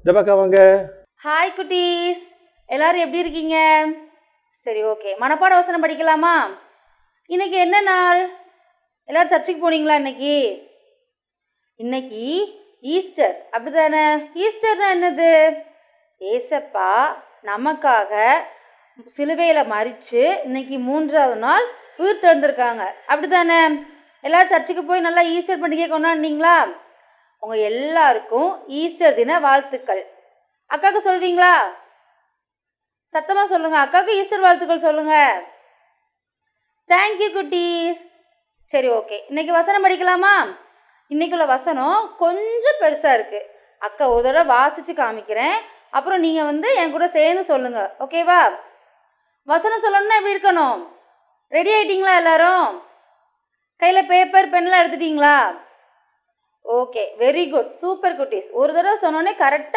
இந்த பக்கம் வாங்க. ஹாய் குட்டீஸ், எல்லாரும் எப்படி இருக்கீங்க? சரி, ஓகே. மனப்பாட வசனம் படிக்கலாமா? இன்னைக்கு என்ன நாள்? எல்லாரும் சர்ச்சுக்கு போனீங்களா இன்னைக்கு? இன்னைக்கு ஈஸ்டர், அப்படிதானே? ஈஸ்டர்னா என்னது? ஏசப்பா நமக்காக சிலுவையில் மரித்து இன்னைக்கு 3வது நாள் உயிர் திறந்திருக்காங்க, அப்படிதானே? எல்லாரும் சர்ச்சுக்கு போய் நல்லா ஈஸ்டர் பண்டிகை கொண்டாடினீங்களா? உங்கள் எல்லாருக்கும் ஈஸ்டர் தின வாழ்த்துக்கள். அக்காவுக்கு சொல்வீங்களா? சத்தமாக சொல்லுங்க. அக்காவுக்கு ஈஸ்டர் வாழ்த்துக்கள் சொல்லுங்க. தேங்க்யூ குட்டீஸ். சரி, ஓகே. இன்னைக்கு வசனம் படிக்கலாமா? இன்னைக்குள்ள வசனம் கொஞ்சம் பெருசாக இருக்குது. அக்கா ஒரு தடவை வாசித்து காமிக்கிறேன், அப்புறம் நீங்கள் என் கூட சேர்ந்து சொல்லுங்க, ஓகேவா? வசனம் சொல்லணும்னா எப்படி இருக்கணும்? ரெடி ஆயிட்டீங்களா எல்லாரும்? கையில் பேப்பர் பென்லாம் எடுத்துட்டீங்களா? ஓகே, வெரி குட், சூப்பர் குட்டீஸ். ஒரு தடவை சொன்னோன்னே கரெக்டாக